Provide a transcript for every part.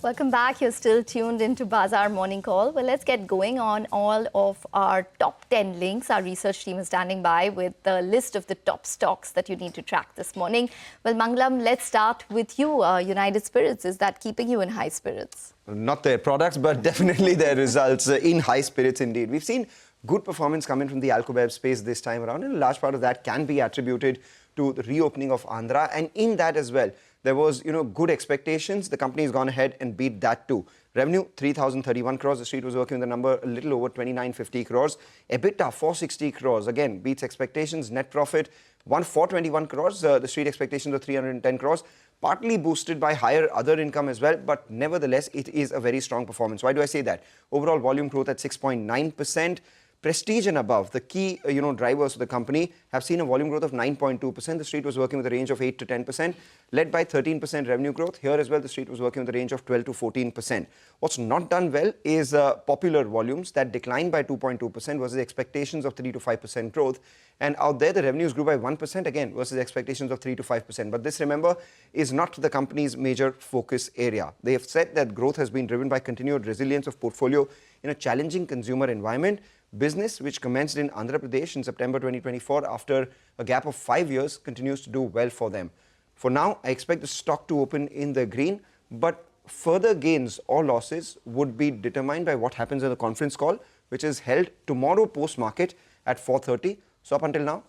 Welcome back. You're still tuned into Bazaar Morning Call. Well, let's get going on all of our top 10 links. Our research team is standing by with the list of the top stocks that you need to track this morning. Well, Mangalam, let's start with you. United Spirits, is that keeping you in high spirits? Not their products, but definitely their results in high spirits indeed. We've seen good performance coming from the alcobev space this time around, and a large part of that can be attributed to the reopening of Andhra, and in that as well, there was, good expectations. The company has gone ahead and beat that too. Revenue, 3,031 crores. The street was working with the number a little over 2,950 crores. EBITDA, 460 crores. Again, beats expectations. Net profit, 421 crores. The street expectations were 310 crores. Partly boosted by higher other income as well, but nevertheless, it is a very strong performance. Why do I say that? Overall volume growth at 6.9%. Prestige and above, the key drivers of the company, have seen a volume growth of 9.2%. The street was working with a range of 8 to 10%, led by 13% revenue growth. Here as well, the street was working with a range of 12 to 14%. What's not done well is popular volumes that declined by 2.2% versus expectations of 3 to 5% growth. And out there, the revenues grew by 1% again versus expectations of 3 to 5%. But this, remember, is not the company's major focus area. They have said that growth has been driven by continued resilience of portfolio in a challenging consumer environment. Business, which commenced in Andhra Pradesh in September 2024 after a gap of 5 years, continues to do well for them. For now, I expect the stock to open in the green, but further gains or losses would be determined by what happens in the conference call, which is held tomorrow post-market at 4:30. So up until now,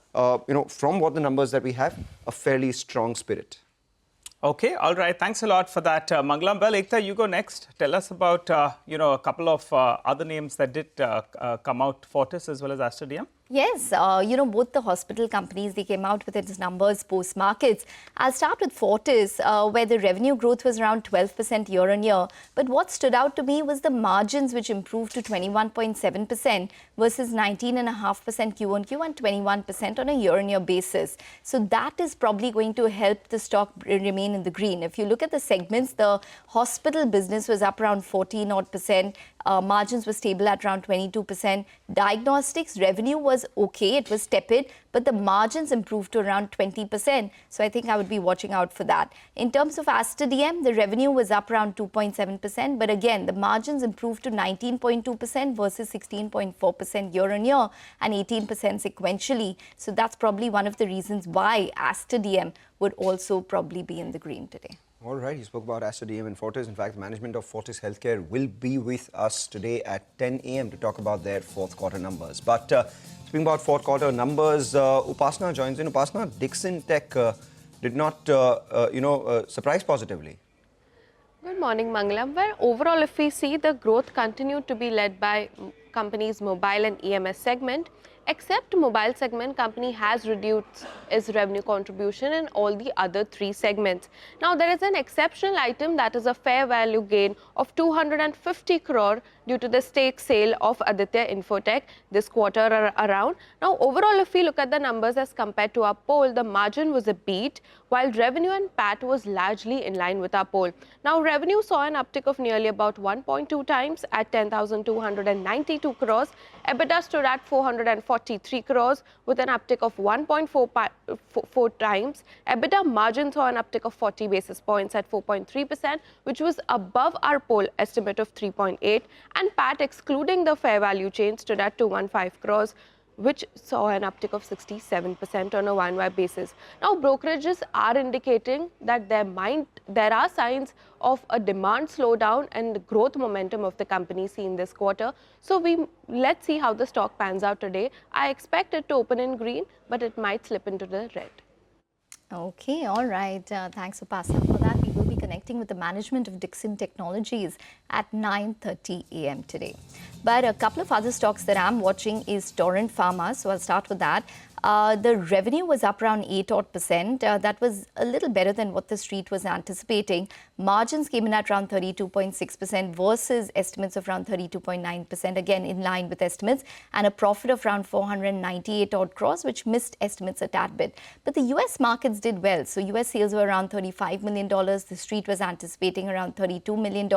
from what the numbers that we have, a fairly strong spirit. Okay, all right. Thanks a lot for that, Mangalam. Well, Ekta, you go next. Tell us about, a couple of other names that did come out, Fortis as well as Aster. Yes, both the hospital companies, they came out with its numbers post-markets. I'll start with Fortis, where the revenue growth was around 12% year-on-year. But what stood out to me was the margins, which improved to 21.7% versus 19.5% Q-on-Q and 21% on a year-on-year basis. So that is probably going to help the stock remain in the green. If you look at the segments, the hospital business was up around 14-odd%. Margins were stable at around 22%. Diagnostics revenue was okay, it was tepid, but the margins improved to around 20%. So I think I would be watching out for that. In terms of Aster DM, the revenue was up around 2.7%, but again, the margins improved to 19.2% versus 16.4% year-on-year and 18% sequentially. So that's probably one of the reasons why Aster DM would also probably be in the green today. All right, you spoke about Aster DM and Fortis. In fact, management of Fortis Healthcare will be with us today at 10 a.m. to talk about their fourth quarter numbers. But speaking about fourth quarter numbers, Upasna joins in. Upasna, Dixon Tech did not, surprise positively. Good morning, Mangalam. Well, overall, if we see, the growth continued to be led by company's mobile and EMS segment. Except mobile segment, company has reduced its revenue contribution in all the other three segments. Now, there is an exceptional item, that is a fair value gain of 250 crore due to the stake sale of Aditya Infotech this quarter around. Now, overall, if we look at the numbers as compared to our poll, the margin was a beat, while revenue and PAT was largely in line with our poll. Now, revenue saw an uptick of nearly about 1.2 times at 10,292 crores. EBITDA stood at 443 crores with an uptick of 1.4 times. EBITDA margin saw an uptick of 40 basis points at 4.3%, which was above our poll estimate of 3.8. And PAT, excluding the fair value change, stood at 215 crores, which saw an uptick of 67% on a YoY basis. Now, brokerages are indicating that there are signs of a demand slowdown and the growth momentum of the company seen this quarter. So let's see how the stock pans out today. I expect it to open in green, but it might slip into the red. Okay, all right. Thanks, Upasna, for that. We will be connecting with the management of Dixon Technologies at 9:30 a.m. today. But a couple of other stocks that I'm watching is Torrent Pharma. So I'll start with that. The revenue was up around 8-odd%. That was a little better than what the street was anticipating. Margins came in at around 32.6% versus estimates of around 32.9%, again in line with estimates, and a profit of around 498 odd crores, which missed estimates a tad bit. But the US markets did well. So US sales were around $35 million. The street was anticipating around $32 million.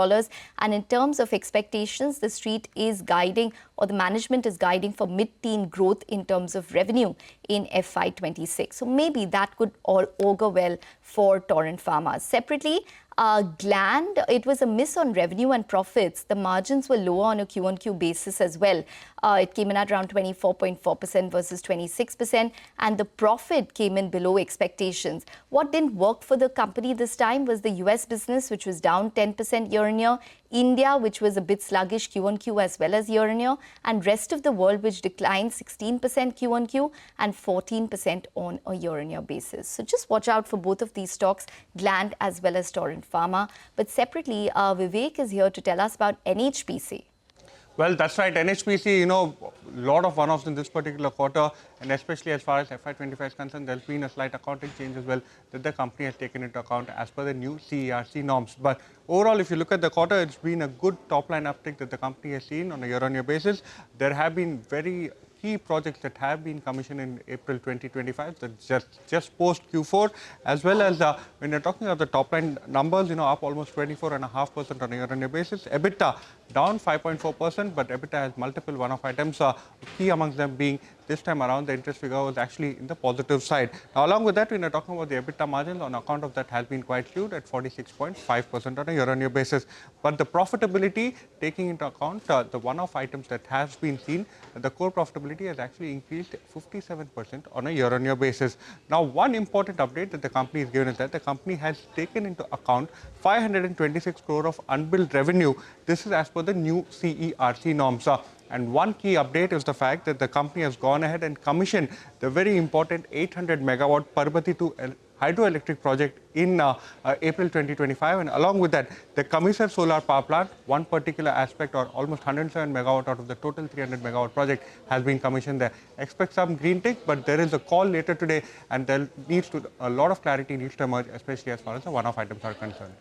And in terms of expectations, the street is guiding, or the management is guiding, for mid-teen growth in terms of revenue in FY26. So maybe that could all augur well for Torrent Pharma. Separately, Gland, it was a miss on revenue and profits. The margins were lower on a Q-on-Q basis as well. It came in at around 24.4% versus 26%, and the profit came in below expectations. What didn't work for the company this time was the US business, which was down 10% year-on-year, India, which was a bit sluggish Q-on-Q as well as year-on-year, and rest of the world, which declined 16% Q-on-Q and 14% on a year-on-year basis. So just watch out for both of these stocks, Gland as well as Torrent Pharma. But separately, Vivek is here to tell us about NHPC. Well, that's right. NHPC, a lot of one-offs in this particular quarter, and especially as far as FY25 is concerned, there's been a slight accounting change as well that the company has taken into account as per the new CERC norms. But overall, if you look at the quarter, it's been a good top-line uptick that the company has seen on a year-on-year basis. There have been very key projects that have been commissioned in April 2025, that's just post Q4, as well as when you're talking about the top line numbers, up almost 24.5% on a year-on-year basis. EBITDA down 5.4%, but EBITDA has multiple one-off items, key amongst them being this time around the interest figure was actually in the positive side. Now, along with that, when you're talking about the EBITDA margins, on account of that has been quite skewed at 46.5% on a year-on-year basis. But the profitability, taking into account the one-off items that has been seen, the core profitability has actually increased 57% on a year-on-year basis. Now, one important update that the company is given is that the company has taken into account 526 crore of unbilled revenue. This is as per the new CERC norms. And one key update is the fact that the company has gone ahead and commissioned the very important 800 megawatt Parbati 2 hydroelectric project in April 2025. And along with that, the Commissioner Solar Power Plant, one particular aspect or almost 107 megawatt out of the total 300 megawatt project has been commissioned there. Expect some green tick, but there is a call later today and there needs to, a lot of clarity needs to emerge, especially as far as the one-off items are concerned.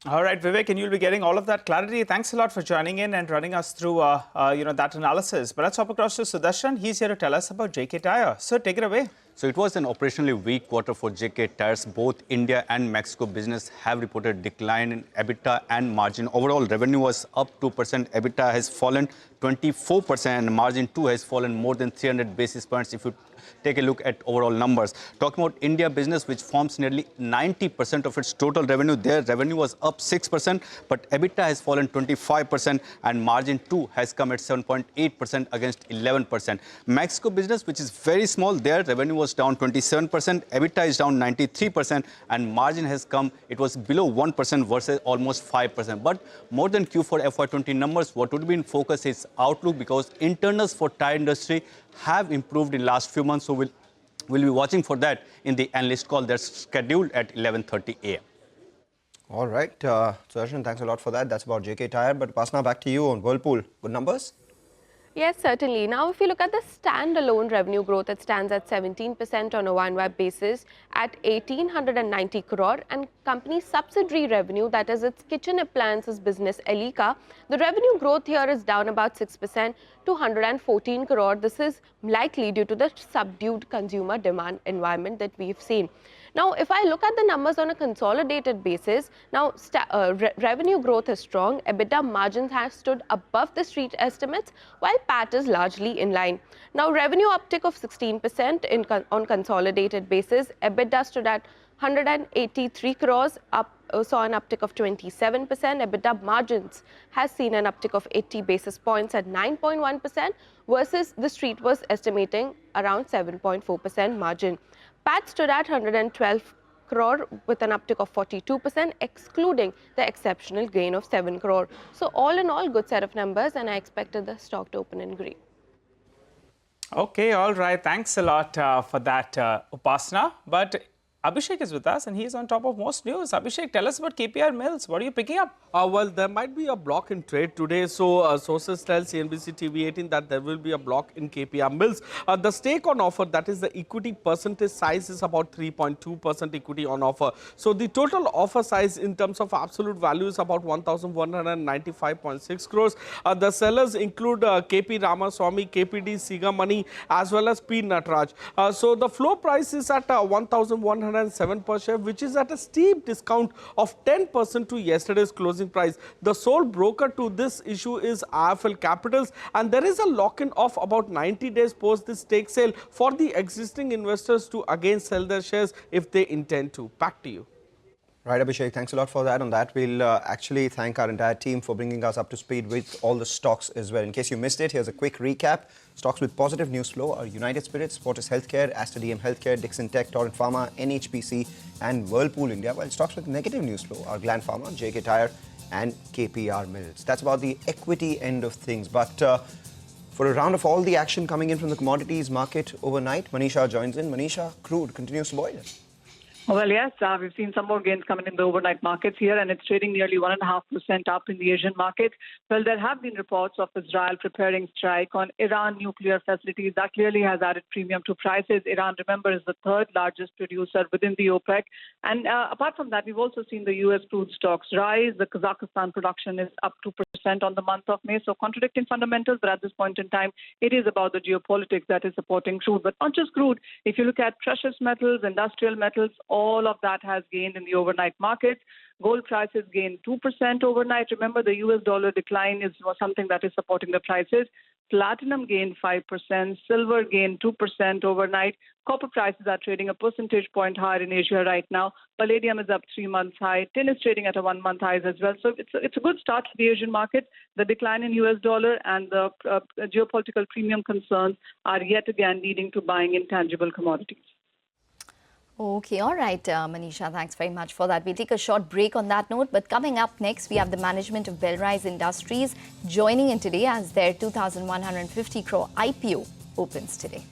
All right, Vivek, and you'll be getting all of that clarity. Thanks a lot for joining in and running us through, that analysis. But let's hop across to Sudarshan. He's here to tell us about JK Tyre. So take it away. So it was an operationally weak quarter for JK Tyres. Both India and Mexico business have reported decline in EBITDA and margin. Overall revenue was up 2%. EBITDA has fallen 24% and margin too has fallen more than 300 basis points if you take a look at overall numbers. Talking about India business, which forms nearly 90% of its total revenue, their revenue was up 6%, but EBITDA has fallen 25% and margin too has come at 7.8% against 11%. Mexico business, which is very small, their revenue was down 27%, EBITDA is down 93% and margin has come, it was below 1% versus almost 5%. But more than Q4 FY20 numbers, what would be in focus is outlook, because internals for tyre industry have improved in last few months. So we'll be watching for that in the analyst call that's scheduled at 11:30 a.m. All right. Sudarshan, thanks a lot for that. That's about JK Tyre. But Upasana, back to you on Whirlpool. Good numbers? Yes, certainly. Now, if you look at the standalone revenue growth, it stands at 17% on a YoY basis at 1,890 crore, and company subsidiary revenue, that is its kitchen appliances business, Elica, the revenue growth here is down about 6% to 114 crore. This is likely due to the subdued consumer demand environment that we've seen. Now, if I look at the numbers on a consolidated basis, now revenue growth is strong, EBITDA margins have stood above the street estimates, while PAT is largely in line. Now, revenue uptick of 16% on consolidated basis, EBITDA stood at 183 crores, saw an uptick of 27%. EBITDA margins has seen an uptick of 80 basis points at 9.1% versus the street was estimating around 7.4% margin. PAT stood at 112 crore with an uptick of 42%, excluding the exceptional gain of 7 crore. So all in all, good set of numbers, and I expected the stock to open in green. Okay, all right. Thanks a lot for that, Upasana. But Abhishek is with us and he's on top of most news. Abhishek, tell us about KPR Mills. What are you picking up? Well, there might be a block in trade today. So sources tell CNBC-TV18 that there will be a block in KPR Mills. The stake on offer, that is the equity percentage size, is about 3.2% equity on offer. So the total offer size in terms of absolute value is about 1,195.6 crores. The sellers include KP Ramaswamy, KPD Sigamani, as well as P. Nataraj. So the floor price is at 1,107 per share, which is at a steep discount of 10% to yesterday's closing price. The sole broker to this issue is IIFL Capitals, and there is a lock-in of about 90 days post this stake sale for the existing investors to again sell their shares if they intend to. Back to you. Right, Abhishek, thanks a lot for that. On that, we'll actually thank our entire team for bringing us up to speed with all the stocks as well. In case you missed it, here's a quick recap. Stocks with positive news flow are United Spirits, Fortis Healthcare, Aster Healthcare, Dixon Tech, Torrent Pharma, NHPC and Whirlpool India, while stocks with negative news flow are Gland Pharma, JK Tyre and KPR Mills. That's about the equity end of things. But for a round of all the action coming in from the commodities market overnight, Manisha joins in. Manisha, crude continues to boil. Well, yes, we've seen some more gains coming in the overnight markets here, and it's trading nearly 1.5% up in the Asian markets. Well, there have been reports of Israel preparing strike on Iran nuclear facilities. That clearly has added premium to prices. Iran, remember, is the third largest producer within the OPEC. And apart from that, we've also seen the U.S. crude stocks rise. The Kazakhstan production is up 2% on the month of May. So contradicting fundamentals, but at this point in time, it is about the geopolitics that is supporting crude. But not just crude. If you look at precious metals, industrial metals, all of that has gained in the overnight markets. Gold prices gained 2% overnight. Remember, the US dollar decline is something that is supporting the prices. Platinum gained 5%, silver gained 2% overnight. Copper prices are trading a percentage point higher in Asia right now. Palladium is up 3 months high. Tin is trading at a 1 month high as well. So it's a good start to the Asian market. The decline in US dollar and the geopolitical premium concerns are yet again leading to buying intangible commodities. Okay, all right, Manisha, thanks very much for that. We'll take a short break on that note, but coming up next, we have the management of Bellrise Industries joining in today as their 2,150 crore IPO opens today.